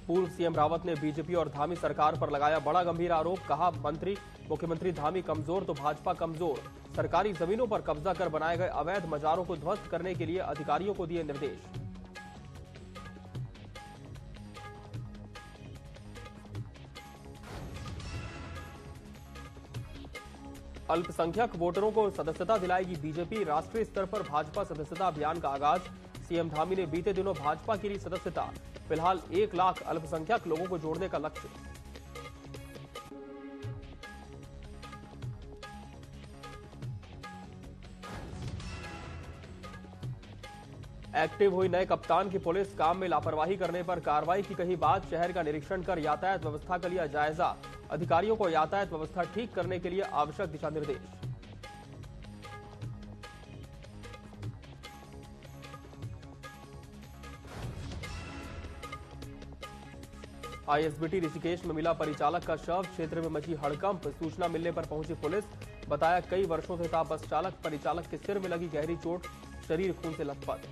पूर्व सीएम रावत ने बीजेपी और धामी सरकार पर लगाया बड़ा गंभीर आरोप। कहा, मुख्यमंत्री धामी कमजोर तो भाजपा कमजोर। सरकारी जमीनों पर कब्जा कर बनाए गए अवैध मजारों को ध्वस्त करने के लिए अधिकारियों को दिए निर्देश। अल्पसंख्यक वोटरों को सदस्यता दिलाएगी बीजेपी। राष्ट्रीय स्तर पर भाजपा सदस्यता अभियान का आगाज। सीएम धामी ने बीते दिनों भाजपा की ली सदस्यता। फिलहाल 1 लाख अल्पसंख्यक लोगों को जोड़ने का लक्ष्य। एक्टिव हुई नए कप्तान की पुलिस। काम में लापरवाही करने पर कार्रवाई की कही बात। शहर का निरीक्षण कर यातायात व्यवस्था का लिया जायजा। अधिकारियों को यातायात व्यवस्था ठीक करने के लिए आवश्यक दिशा निर्देश। आईएसबीटी ऋषिकेश में मिला परिचालक का शव। क्षेत्र में मची हड़कंप। सूचना मिलने पर पहुंची पुलिस। बताया, कई वर्षों से था बस चालक। परिचालक के सिर में लगी गहरी चोट, शरीर खून से लथपथ।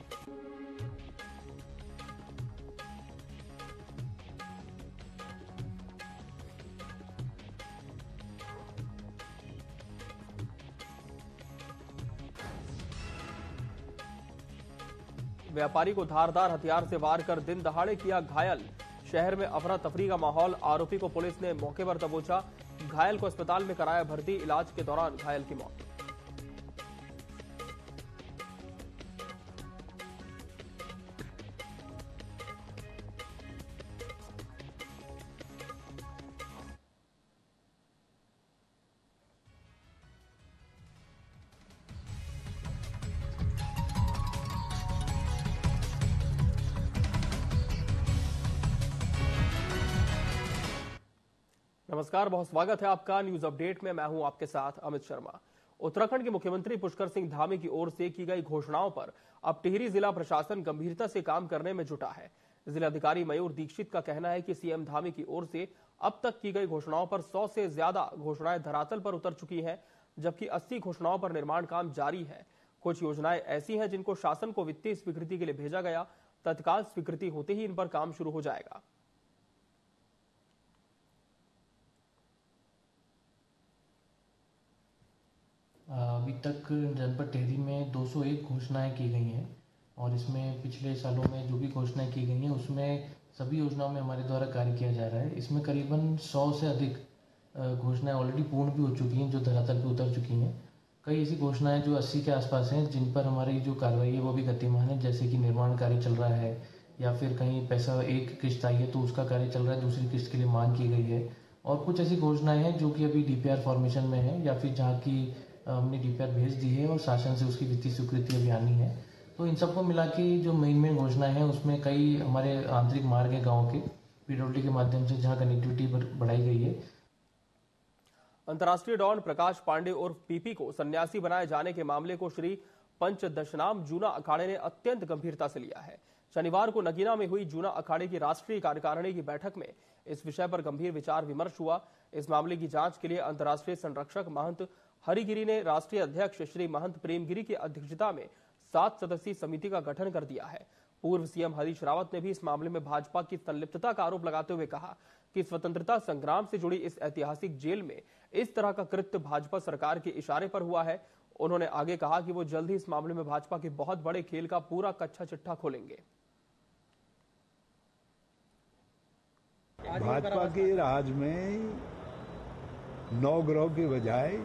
व्यापारी को धारदार हथियार से वार कर दिन दहाड़े किया घायल। शहर में अफरा तफरी का माहौल। आरोपी को पुलिस ने मौके पर दबोचा। घायल को अस्पताल में कराया भर्ती। इलाज के दौरान घायल की मौत। नमस्कार, बहुत स्वागत है आपका न्यूज अपडेट में। मैं हूं आपके साथ अमित शर्मा। उत्तराखंड के मुख्यमंत्री पुष्कर सिंह धामी की ओर से की गई घोषणाओं पर अब टिहरी जिला प्रशासन गंभीरता से काम करने में जुटा है। जिलाधिकारी मयूर दीक्षित का कहना है कि सीएम धामी की ओर से अब तक की गई घोषणाओं पर 100 से ज्यादा घोषणाएं धरातल पर उतर चुकी हैं, जबकि 80 घोषणाओं पर निर्माण काम जारी है। कुछ योजनाएं ऐसी हैं जिनको शासन को वित्तीय स्वीकृति के लिए भेजा गया। तत्काल स्वीकृति होते ही इन पर काम शुरू हो जाएगा। अभी तक जनपद टिहरी में 201 घोषणाएं की गई हैं और इसमें पिछले सालों में जो भी घोषणाएं की गई हैं उसमें सभी योजनाओं में हमारे द्वारा कार्य किया जा रहा है। इसमें करीबन 100 से अधिक घोषणाएं ऑलरेडी पूर्ण भी हो चुकी हैं, जो धरातल पे उतर चुकी हैं। कई ऐसी घोषणाएं जो 80 के आसपास हैं, जिन पर हमारी जो कार्रवाई है वो भी गतिमान है, जैसे कि निर्माण कार्य चल रहा है या फिर कहीं पैसा एक किस्त आई है तो उसका कार्य चल रहा है, दूसरी किस्त के लिए मांग की गई है। और कुछ ऐसी घोषणाएं हैं जो कि अभी डीपीआर फॉर्मेशन में है या फिर जहाँ की हमने डीपीआर भेज दी है और शासन से उसकी वित्तीय स्वीकृति अभी आनी है। तो इन सबको मिला के जो मेन घोषणाएं हैं उसमें कई हमारे आंतरिक मार्ग है गाँव के पीडब्ल्यूडी के माध्यम से जहाँ कनेक्टिविटी बढ़ाई गई है। अंतर्राष्ट्रीय डॉन प्रकाश पांडे उर्फ पीपी को सन्यासी बनाए जाने के मामले को श्री पंचदशनाम जूना अखाड़े ने अत्यंत गंभीरता से लिया है। शनिवार को नगीना में हुई जूना अखाड़े की राष्ट्रीय कार्यकारिणी की बैठक में इस विषय पर गंभीर विचार विमर्श हुआ। इस मामले की जांच के लिए अंतर्राष्ट्रीय संरक्षक महंत हरिगिरी ने राष्ट्रीय अध्यक्ष श्री महंत प्रेमगिरी की अध्यक्षता में 7 सदस्यीय समिति का गठन कर दिया है। पूर्व सीएम हरीश रावत ने भी इस मामले में भाजपा की संलिप्तता का आरोप लगाते हुए कहा कि स्वतंत्रता संग्राम से जुड़ी इस ऐतिहासिक जेल में इस तरह का कृत्य भाजपा सरकार के इशारे पर हुआ है। उन्होंने आगे कहा कि वो जल्द ही इस मामले में भाजपा के बहुत बड़े खेल का पूरा कच्चा चिट्ठा खोलेंगे। भाजपा के राज में 9 ग्रह के बजाय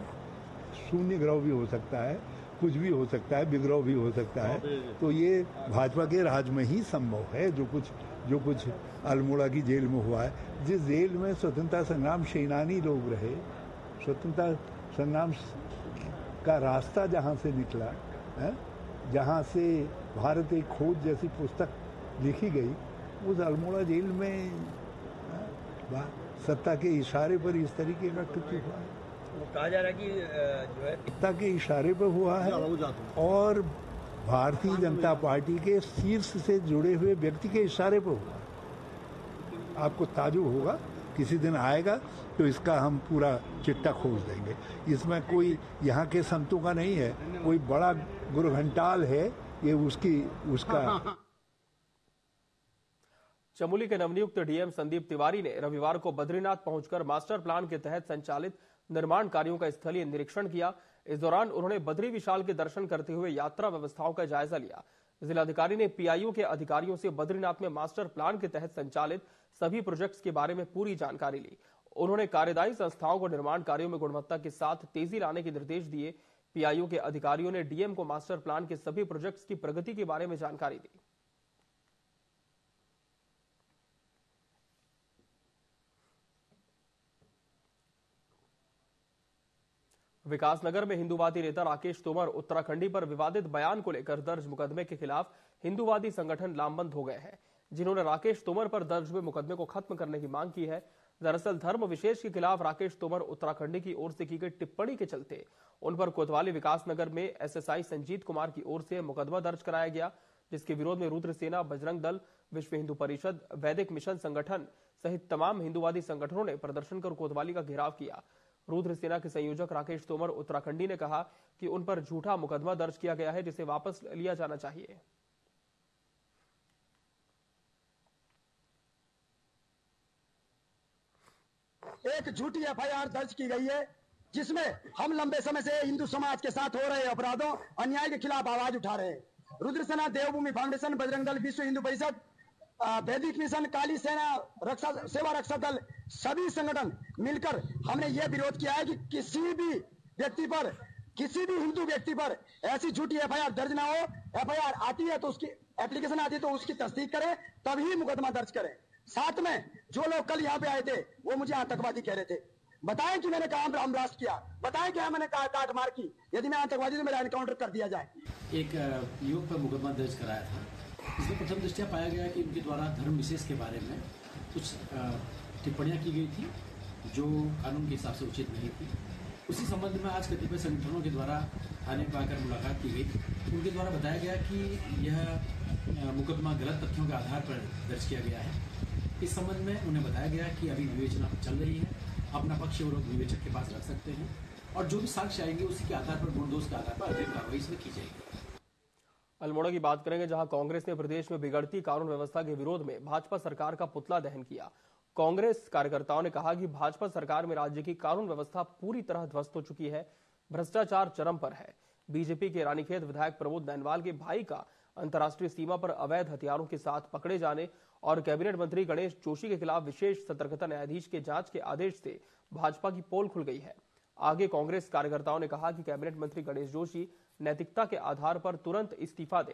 शून्य ग्रह भी हो सकता है, कुछ भी हो सकता है, विग्रह भी हो सकता है। तो ये भाजपा के राज में ही संभव है जो कुछ अल्मोड़ा की जेल में हुआ है। जिस जेल में स्वतंत्रता संग्राम सेनानी लोग रहे, स्वतंत्रता संग्राम का रास्ता जहाँ से निकला है, जहाँ से भारत एक खोज जैसी पुस्तक लिखी गई, उस अल्मोड़ा जेल में सत्ता के इशारे पर इस तरीके का कृत्य हुआ है। कहा जा रहा है कि जो है सत्ता के इशारे पर हुआ है और भारतीय जनता पार्टी के शीर्ष से जुड़े हुए व्यक्ति के इशारे पर हुआ है। आपको ताजुब होगा, किसी दिन आएगा तो इसका हम पूरा चिट्ठा खोज देंगे। इसमें कोई यहाँ के संतों का नहीं है, कोई बड़ा गुरु घंटाल है, ये उसका चमोली के नवनियुक्त डीएम संदीप तिवारी ने रविवार को बद्रीनाथ पहुंचकर मास्टर प्लान के तहत संचालित निर्माण कार्यों का स्थलीय निरीक्षण किया। इस दौरान उन्होंने बद्री विशाल के दर्शन करते हुए यात्रा व्यवस्थाओं का जायजा लिया। जिलाधिकारी ने पीआईओ के अधिकारियों से बद्रीनाथ में मास्टर प्लान के तहत संचालित सभी प्रोजेक्ट्स के बारे में पूरी जानकारी ली। उन्होंने कार्यदायी संस्थाओं को निर्माण कार्यों में गुणवत्ता के साथ तेजी लाने के निर्देश दिए। पीआईओ के अधिकारियों ने डीएम को मास्टर प्लान के सभी प्रोजेक्ट्स की प्रगति के बारे में जानकारी दी। विकासनगर में हिंदूवादी नेता राकेश तोमर उत्तराखंडी पर विवादित बयान को लेकर दर्ज मुकदमे के खिलाफ हिंदूवादी संगठन लामबंद हो गए हैं, जिन्होंने राकेश तोमर पर दर्ज हुए मुकदमे को खत्म करने की मांग की है। दरअसल धर्म विशेष के खिलाफ राकेश तोमर उत्तराखंडी की ओर से की गई टिप्पणी के चलते उन पर कोतवाली विकासनगर में एसएसआई संजीत कुमार की ओर से मुकदमा दर्ज कराया गया, जिसके विरोध में रुद्र सेना, बजरंग दल, विश्व हिंदू परिषद, वैदिक मिशन संगठन सहित तमाम हिंदूवादी संगठनों ने प्रदर्शन कर कोतवाली का घेराव किया। रुद्र सेना के संयोजक राकेश तोमर उत्तराखंडी ने कहा कि उन पर झूठा मुकदमा दर्ज किया गया है, जिसे वापस लिया जाना चाहिए। एक झूठी एफआईआर दर्ज की गई है, जिसमें हम लंबे समय से हिंदू समाज के साथ हो रहे अपराधों, अन्याय के खिलाफ आवाज उठा रहे हैं। रुद्र सेना, देवभूमि फाउंडेशन, बजरंग दल, विश्व हिंदू परिषद, वैदिक मिशन, काली सेना, सेवा रक्षा दल, सभी संगठन मिलकर हमने यह विरोध किया है कि किसी भी व्यक्ति पर, किसी भी हिंदू व्यक्ति पर ऐसी झूठी एफआईआर दर्ज ना हो। एफआईआर आती है तो उसकी एप्लीकेशन आती है तो उसकी तस्दीक करें, तभी मुकदमा दर्ज करें। साथ में जो लोग कल यहाँ पे आए थे वो मुझे आतंकवादी कह रहे थे, बताएं कि मैंने काम रामराज किया, बताएं कि मैंने काट मार की, यदि मैं आतंकवादी तो मेरा एनकाउंटर कर दिया जाए। एक युवक पर मुकदमा दर्ज कराया था। इसमें प्रथम दृष्टया पाया गया कि उनके द्वारा धर्म विशेष के बारे में कुछ टिप्पणियां की गई थी जो कानून के हिसाब से उचित नहीं थी। उसी संबंध में आज कतिपय संगठनों के द्वारा थाने पर आकर मुलाकात की गई। उनके द्वारा बताया गया कि यह मुकदमा गलत तथ्यों के आधार पर दर्ज किया गया है। इस संबंध में उन्हें बताया गया कि अभी विवेचना चल रही है, अपना पक्ष वो लोग विवेचक के पास रख सकते हैं और जो भी साक्ष्य आएंगे उसी के आधार पर, गुण दोष के आधार पर अग्रिम कार्रवाई इसमें की जाएगी। अल्मोड़ा की बात करेंगे, जहां कांग्रेस ने प्रदेश में बिगड़ती कानून व्यवस्था के विरोध में भाजपा सरकार का पुतला दहन किया। कांग्रेस कार्यकर्ताओं ने कहा कि भाजपा सरकार में राज्य की कानून व्यवस्था पूरी तरह ध्वस्त हो चुकी है, भ्रष्टाचार चरम पर है। बीजेपी के रानीखेत विधायक प्रमोद नैनवाल के भाई का अंतर्राष्ट्रीय सीमा पर अवैध हथियारों के साथ पकड़े जाने और कैबिनेट मंत्री गणेश जोशी के खिलाफ विशेष सतर्कता न्यायाधीश के जांच के आदेश से भाजपा की पोल खुल गई है। आगे कांग्रेस कार्यकर्ताओं ने कहा कि कैबिनेट मंत्री गणेश जोशी नैतिकता के आधार पर तुरंत इस्तीफा दें।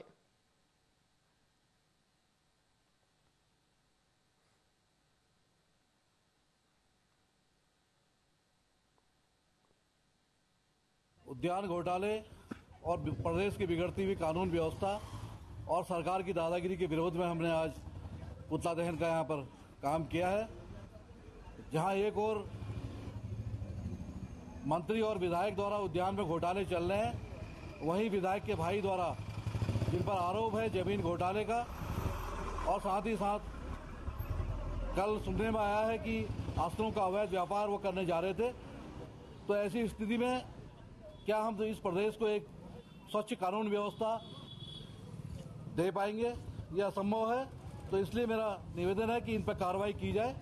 उद्यान घोटाले और प्रदेश की बिगड़ती हुई कानून व्यवस्था और सरकार की दादागिरी के विरोध में हमने आज पुतला दहन का यहाँ पर काम किया है। जहाँ एक और मंत्री और विधायक द्वारा उद्यान में घोटाले चल रहे हैं, वहीं विधायक के भाई द्वारा जिन पर आरोप है जमीन घोटाले का, और साथ ही साथ कल सुनने में आया है कि अस्त्रों का अवैध व्यापार वो करने जा रहे थे। तो ऐसी स्थिति में क्या हम तो इस प्रदेश को एक स्वच्छ कानून व्यवस्था दे पाएंगे? यह असंभव है। तो इसलिए मेरा निवेदन है कि इन पर कार्रवाई की जाए।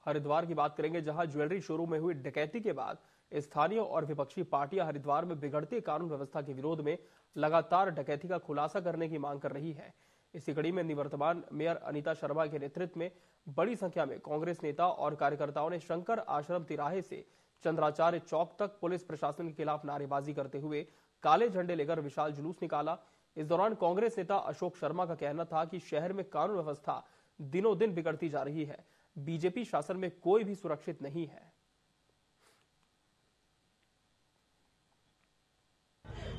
हरिद्वार की बात करेंगे, जहां ज्वेलरी शोरूम में हुई डकैती के बाद स्थानीय और विपक्षी पार्टियां हरिद्वार में बिगड़ती कानून व्यवस्था के विरोध में लगातार डकैती का खुलासा करने की मांग कर रही है। इसी कड़ी में निवर्तमान मेयर अनीता शर्मा के नेतृत्व में बड़ी संख्या में कांग्रेस नेता और कार्यकर्ताओं ने शंकर आश्रम तिराहे से चंद्राचार्य चौक तक पुलिस प्रशासन के खिलाफ नारेबाजी करते हुए काले झंडे लेकर विशाल जुलूस निकाला। इस दौरान कांग्रेस नेता अशोक शर्मा का कहना था कि शहर में कानून व्यवस्था दिनों दिन बिगड़ती जा रही है, बीजेपी शासन में कोई भी सुरक्षित नहीं है।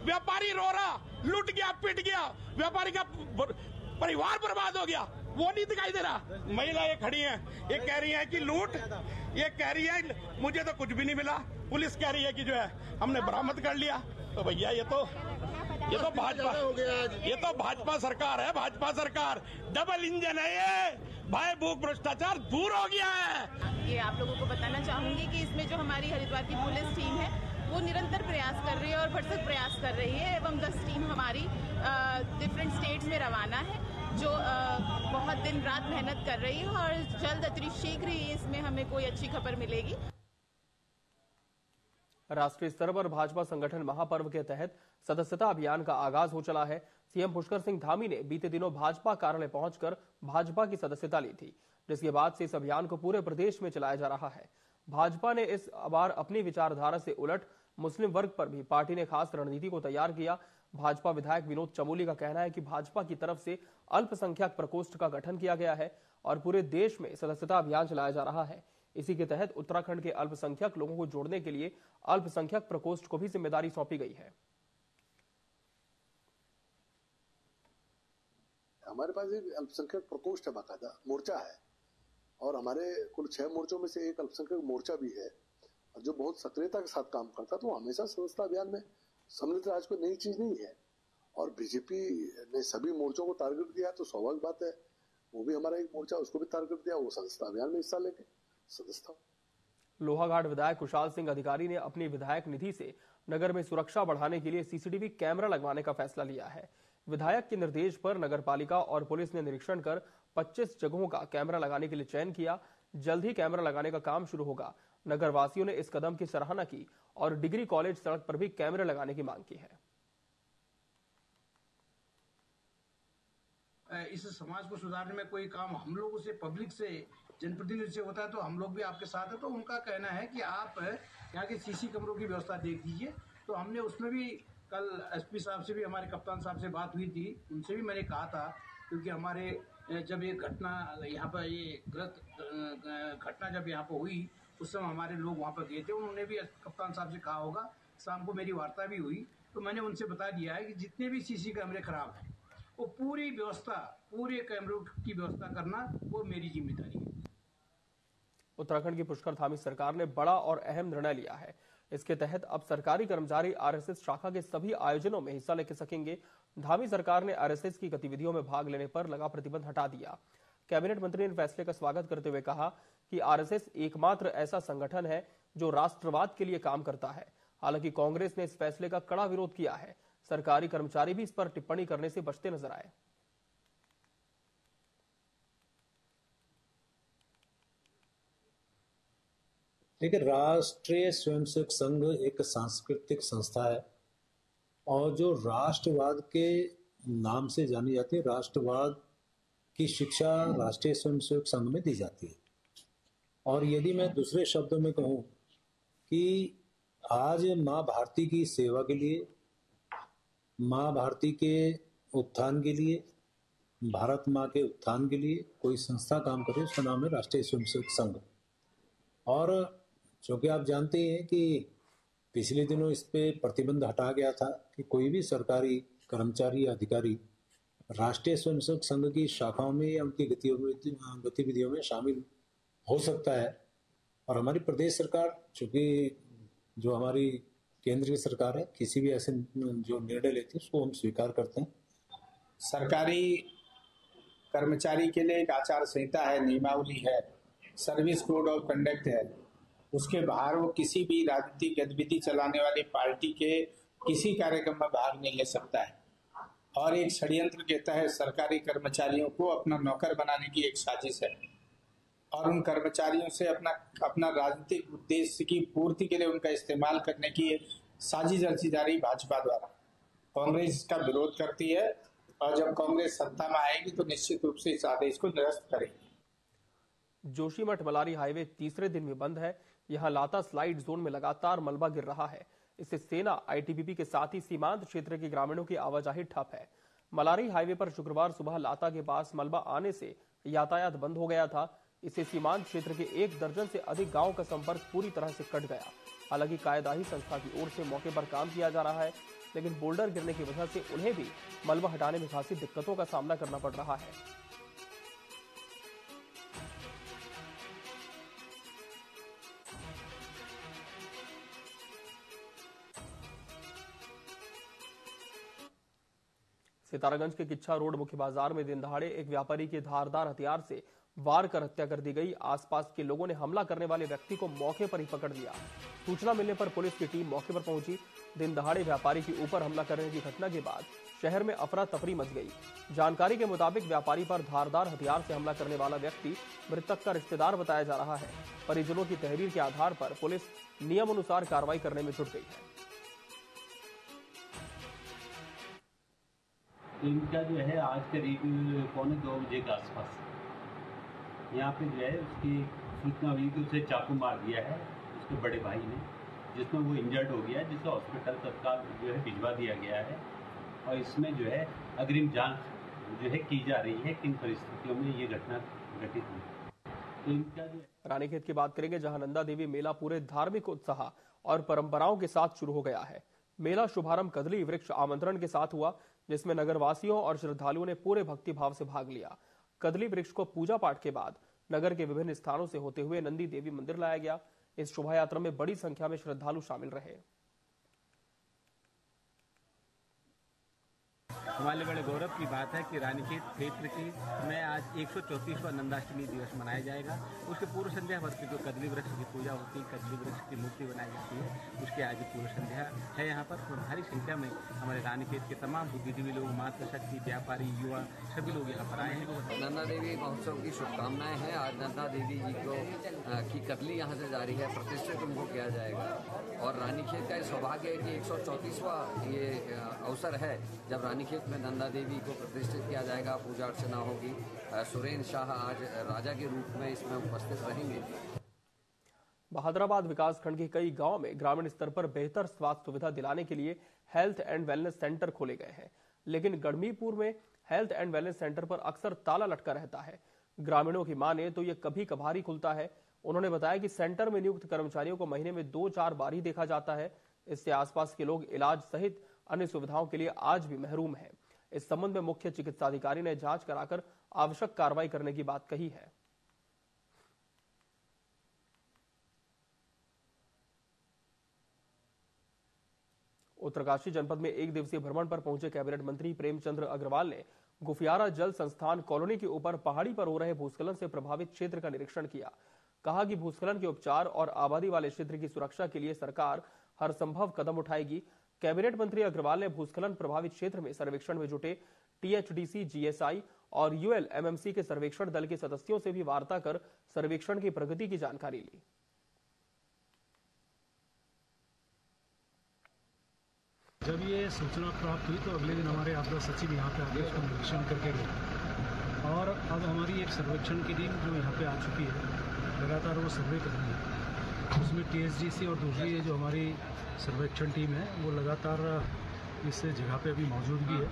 व्यापारी रो रहा, लूट गया, पिट गया, व्यापारी का परिवार बर्बाद हो गया, वो नहीं दिखाई दे रहा। महिला ये खड़ी है, ये कह रही है कि लूट, ये कह रही है मुझे तो कुछ भी नहीं मिला, पुलिस कह रही है कि जो है हमने बरामद कर लिया। तो भैया ये तो भाजपा सरकार है, भाजपा सरकार डबल इंजन है। ये भाई भूख भ्रष्टाचार दूर हो गया है। ये आप लोगों को बताना चाहूंगी कि इसमें जो हमारी हरिद्वार की पुलिस टीम है वो निरंतर प्रयास कर रही है और भरसक प्रयास कर रही है एवं 10 टीम हमारी डिफरेंट स्टेट्स में रवाना है जो बहुत दिन रात मेहनत कर रही है और जल्द अति शीघ्र ही इसमें हमें कोई अच्छी खबर मिलेगी। राष्ट्रीय स्तर पर भाजपा संगठन महापर्व के तहत सदस्यता अभियान का आगाज हो चला है। सीएम पुष्कर सिंह धामी ने बीते दिनों भाजपा कार्यालय पहुंचकर भाजपा की सदस्यता ली थी, जिसके बाद से इस अभियान को पूरे प्रदेश में चलाया जा रहा है। भाजपा ने इस बार अपनी विचारधारा से उलट मुस्लिम वर्ग पर भी पार्टी ने खास रणनीति को तैयार किया। भाजपा विधायक विनोद चमोली का कहना है कि भाजपा की तरफ से अल्पसंख्यक प्रकोष्ठ का गठन किया गया है और पूरे देश में सदस्यता अभियान चलाया जा रहा है। इसी के तहत उत्तराखंड के अल्पसंख्यक लोगों को जोड़ने के लिए अल्पसंख्यक प्रकोष्ठ को भी जिम्मेदारी सौंपी गई है। हमारे पास एक अल्पसंख्यक प्रकोष्ठ है, बाकायदा मोर्चा है और हमारे कुल 6 मोर्चों में से एक अल्पसंख्यक मोर्चा भी है जो बहुत सक्रियता के साथ काम करता। तो हमेशा सदस्यता अभियान में सम्मिलित राज कोई नई चीज नहीं है और बीजेपी ने सभी मोर्चों को टारगेट दिया तो स्वाभाविक बात है वो भी हमारा एक मोर्चा उसको भी टारगेट दिया, वो सदस्यता अभियान में हिस्सा लेंगे। सदस्यता लोहाघाट विधायक कुशाल सिंह अधिकारी ने अपनी विधायक निधि से नगर में सुरक्षा बढ़ाने के लिए सीसीटीवी कैमरा लगवाने का फैसला लिया है। विधायक के निर्देश पर नगरपालिका और पुलिस ने निरीक्षण कर 25 जगहों का कैमरा लगाने के लिए चयन किया। जल्द ही कैमरा लगाने का काम शुरू होगा। नगर वासियों ने इस कदम की सराहना की और डिग्री कॉलेज सड़क पर भी कैमरे लगाने की मांग की है। इस समाज को सुधारने में कोई काम हम लोगों से, पब्लिक से, जनप्रतिनिधि से होता है तो हम लोग भी आपके साथ है। तो उनका कहना है कि आप यहाँ के सीसी कमरों की व्यवस्था देख दीजिए। तो हमने उसमें भी कल एसपी साहब से भी, हमारे कप्तान साहब से बात हुई थी, उनसे भी मैंने कहा था क्योंकि हमारे जब ये घटना यहाँ पर ये गलत घटना जब यहाँ पर हुई उस समय हमारे लोग वहाँ पर गए थे, उन्होंने भी कप्तान साहब से कहा होगा। शाम को मेरी वार्ता भी हुई तो मैंने उनसे बता दिया है कि जितने भी सीसी कैमरे खराब हैं वो पूरी व्यवस्था, पूरे कैमरों की व्यवस्था करना वो मेरी जिम्मेदारी है। उत्तराखंड की पुष्कर धामी सरकार ने बड़ा और अहम निर्णय लिया है। इसके तहत अब सरकारी कर्मचारी आरएसएस शाखा के सभी आयोजनों में हिस्सा ले सकेंगे। धामी सरकार ने आरएसएस की गतिविधियों में भाग लेने पर लगा प्रतिबंध हटा दिया। कैबिनेट मंत्री ने फैसले का स्वागत करते हुए कहा कि आरएसएस एकमात्र ऐसा संगठन है जो राष्ट्रवाद के लिए काम करता है। हालांकि कांग्रेस ने इस फैसले का कड़ा विरोध किया है। सरकारी कर्मचारी भी इस पर टिप्पणी करने से बचते नजर आए। देखिए, राष्ट्रीय स्वयंसेवक संघ एक सांस्कृतिक संस्था है और जो राष्ट्रवाद के नाम से जानी जाती है, राष्ट्रवाद की शिक्षा राष्ट्रीय स्वयंसेवक संघ में दी जाती है। और यदि मैं दूसरे शब्दों में कहूँ कि आज माँ भारती की सेवा के लिए, माँ भारती के उत्थान के लिए, भारत माँ के उत्थान के लिए कोई संस्था काम करे उसका नाम है राष्ट्रीय स्वयंसेवक संघ। और चूँकि आप जानते हैं कि पिछले दिनों इस पे प्रतिबंध हटा गया था कि कोई भी सरकारी कर्मचारी या अधिकारी राष्ट्रीय स्वयंसेवक संघ की शाखाओं में या उनकी गतिविधियों में शामिल हो सकता है। और हमारी प्रदेश सरकार, चूँकि जो हमारी केंद्रीय सरकार है, किसी भी ऐसे जो निर्णय लेती है उसको हम स्वीकार करते हैं। सरकारी कर्मचारी के लिए एक आचार संहिता है, नियमावली है, सर्विस कोड ऑफ कंडक्ट है। उसके बाहर वो किसी भी राजनीतिक गतिविधि चलाने वाली पार्टी के किसी कार्यक्रम में भाग नहीं ले सकता है। और एक षड्यंत्र के तहत सरकारी कर्मचारियों को अपना नौकर बनाने की एक साजिश है और उन कर्मचारियों से अपना राजनीतिक उद्देश्य की पूर्ति के लिए उनका इस्तेमाल करने की साजिश रची जा रही भाजपा द्वारा। कांग्रेस इसका विरोध करती है और जब कांग्रेस सत्ता में आएगी तो निश्चित रूप से इस आदेश को निरस्त करेगी। जोशीमठ मलारी हाईवे तीसरे दिन भी बंद है। यहां लाता स्लाइड जोन में लगातार मलबा गिर रहा है। इससे सेना, आईटीबीपी के साथ ही सीमांत क्षेत्र के ग्रामीणों की आवाजाही ठप है। मलारी हाईवे पर शुक्रवार सुबह लाता के पास मलबा आने से यातायात बंद हो गया था। इससे सीमांत क्षेत्र के 1 दर्जन से अधिक गांवों का संपर्क पूरी तरह से कट गया। हालांकि कायदाही संस्था की ओर से मौके पर काम किया जा रहा है, लेकिन बोल्डर गिरने की वजह से उन्हें भी मलबा हटाने में खासी दिक्कतों का सामना करना पड़ रहा है। सितारागंज के किच्छा रोड मुख्य बाजार में दिन दहाड़े एक व्यापारी के धारदार हथियार से वार कर हत्या कर दी गई। आसपास के लोगों ने हमला करने वाले व्यक्ति को मौके पर ही पकड़ लिया। सूचना मिलने पर पुलिस की टीम मौके पर पहुंची। दिन दहाड़े व्यापारी के ऊपर हमला करने की घटना के बाद शहर में अफरा तफरी मच गई। जानकारी के मुताबिक व्यापारी पर धारदार हथियार से हमला करने वाला व्यक्ति मृतक का रिश्तेदार बताया जा रहा है। परिजनों की तहरीर के आधार पर पुलिस नियम अनुसार कार्रवाई करने में जुट गई है। इनका जो है आज करीब 1:45 के आसपास यहाँ पे जो है उसकी सूचना हुई कि उसे चाकू मार दिया है उसके बड़े भाई ने, जिसमें वो इंजर्ड हो गया है, जिसे हॉस्पिटल तत्काल जो है भिजवा दिया गया है। और इसमें जो है अग्रिम जांच जो है की जा रही है किन परिस्थितियों में ये घटना घटित हुई। तो इनका जो रानीखेत की बात करेंगे, जहां नंदा देवी मेला पूरे धार्मिक उत्साह और परंपराओं के साथ शुरू हो गया है। मेला शुभारंभ कदली वृक्ष आमंत्रण के साथ हुआ, जिसमें नगरवासियों और श्रद्धालुओं ने पूरे भक्ति भाव से भाग लिया। कदली वृक्ष को पूजा पाठ के बाद नगर के विभिन्न स्थानों से होते हुए नंदी देवी मंदिर लाया गया। इस शोभा यात्रा में बड़ी संख्या में श्रद्धालु शामिल रहे। हमारे लिए बड़े गौरव की बात है कि रानीखेत क्षेत्र के में आज 134वां नंदाष्टमी दिवस मनाया जाएगा। उसके पूर्व संध्या पर जो कदली वृक्ष की पूजा होती है, कदली वृक्ष की मूर्ति बनाई जाती है, उसके आज पूर्व संध्या है यहाँ पर। और भारी संख्या में हमारे रानीखेत के तमाम बुद्धिजीवी लोग, मातृशक्ति, व्यापारी, युवा सभी लोग यहाँ पर आए हैं। नंदा देवी महोत्सव की शुभकामनाएं हैं। आज नंदा देवी जी को की कदली यहाँ से जारी है, प्रतिष्ठित उनको किया जाएगा। और रानीखेत का सौभाग्य है कि 134वां ये अवसर है जब रानीखेत में नंदा देवी को प्रतिष्ठित किया जाएगा, पूजा अर्चना होगी। सुरेंद्र शाह आज राजा के रूप में इसमें उपस्थित रहेंगे। बहादुराबाद विकासखंड के कई गांव में ग्रामीण स्तर पर बेहतर स्वास्थ्य सुविधा दिलाने के लिए हेल्थ एंड वेलनेस सेंटर खोले गए हैं, लेकिन गढ़मीपुर में हेल्थ एंड वेलनेस सेंटर पर अक्सर ताला लटका रहता है। ग्रामीणों की माने तो ये कभी कभार ही खुलता है। उन्होंने बताया कि सेंटर में नियुक्त कर्मचारियों को महीने में 2-4 बार ही देखा जाता है। इससे आसपास के लोग इलाज सहित अन्य सुविधाओं के लिए आज भी महरूम हैं। इस संबंध में मुख्य चिकित्साधिकारी ने जांच कराकर आवश्यक कार्रवाई करने की बात कही है। उत्तरकाशी जनपद में एक दिवसीय भ्रमण पर पहुंचे कैबिनेट मंत्री प्रेमचंद्र अग्रवाल ने गुफियारा जल संस्थान कॉलोनी के ऊपर पहाड़ी पर हो रहे भूस्खलन से प्रभावित क्षेत्र का निरीक्षण किया। कहा कि भूस्खलन के उपचार और आबादी वाले क्षेत्र की सुरक्षा के लिए सरकार हर संभव कदम उठाएगी। कैबिनेट मंत्री अग्रवाल ने भूस्खलन प्रभावित क्षेत्र में सर्वेक्षण में जुटे टीएचडीसी, जीएसआई और यूएलएमएमसी के सर्वेक्षण दल के सदस्यों से भी वार्ता कर सर्वेक्षण की प्रगति की जानकारी ली। जब ये सूचना प्राप्त हुई तो अगले दिन हमारे आपदा सचिव यहाँ पे आके उसका निरीक्षण करके गए और अब हमारी एक सर्वेक्षण की टीम जो यहाँ पे आ चुकी है, लगातार वो सर्वे कर रही है। उसमें टीएचडीसी और दूसरी जो हमारी सर्वेक्षण टीम है वो लगातार इस जगह पे अभी मौजूद भी है।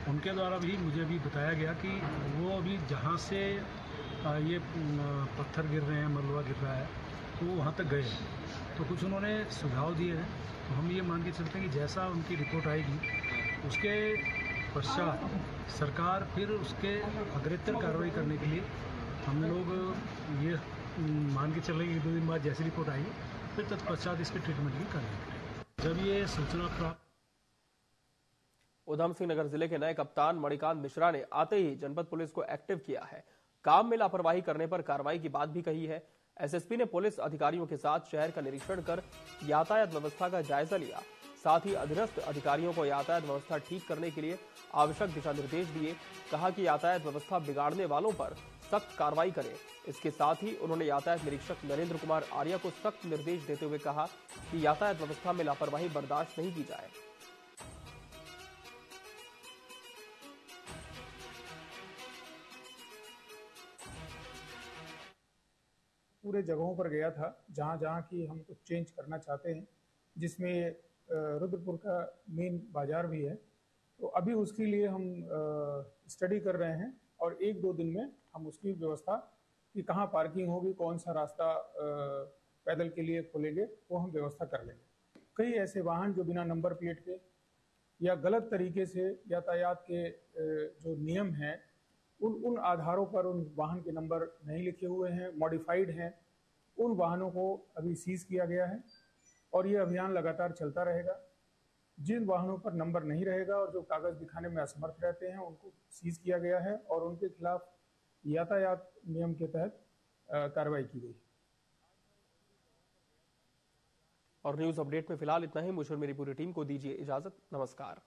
उनके द्वारा भी मुझे भी बताया गया कि वो अभी जहाँ से ये पत्थर गिर रहे हैं, मलबा गिर रहा है, तो वहाँ तक गए हैं। तो कुछ उन्होंने सुझाव दिए हैं, तो हम ये मान के चलते हैं कि जैसा उनकी रिपोर्ट आएगी उसके पश्चात सरकार फिर उसके अग्रेतर कार्रवाई करने के लिए हम लोग ये मान के चलेंगे कि 2 दिन बाद जैसी रिपोर्ट आएगी फिर तत्पश्चात इसके ट्रीटमेंट की करेंगे। जब ये सूचना प्राप्त उधम सिंह नगर जिले के नए कप्तान मणिकांत मिश्रा ने आते ही जनपद पुलिस को एक्टिव किया है। काम में लापरवाही करने पर कार्रवाई की बात भी कही है। एसएसपी ने पुलिस अधिकारियों के साथ शहर का निरीक्षण कर यातायात व्यवस्था का जायजा लिया। साथ ही अधीनस्थ अधिकारियों को यातायात व्यवस्था ठीक करने के लिए आवश्यक दिशा निर्देश दिए। कहा कि यातायात व्यवस्था बिगाड़ने वालों पर सख्त कार्रवाई करें। इसके साथ ही उन्होंने यातायात निरीक्षक नरेंद्र कुमार आर्या को सख्त निर्देश देते हुए कहा कि यातायात व्यवस्था में लापरवाही बर्दाश्त नहीं की जाए। पूरे जगहों पर गया था जहाँ जहाँ की हम कुछ चेंज करना चाहते हैं, जिसमें रुद्रपुर का मेन बाजार भी है। तो अभी उसके लिए हम स्टडी कर रहे हैं और 1-2 दिन में हम उसकी व्यवस्था कि कहाँ पार्किंग होगी, कौन सा रास्ता पैदल के लिए खोलेंगे, वो हम व्यवस्था कर लेंगे। कई ऐसे वाहन जो बिना नंबर प्लेट के या गलत तरीके से यातायात के जो नियम हैं उन आधारों पर उन वाहन के नंबर नहीं लिखे हुए हैं, मॉडिफाइड हैं, उन वाहनों को अभी सीज किया गया है और ये अभियान लगातार चलता रहेगा। जिन वाहनों पर नंबर नहीं रहेगा और जो कागज दिखाने में असमर्थ रहते हैं उनको सीज किया गया है और उनके खिलाफ यातायात नियम के तहत कार्रवाई की गई। और न्यूज अपडेट में फिलहाल इतना ही। मुझे और मेरी पूरी टीम को दीजिए इजाजत। नमस्कार।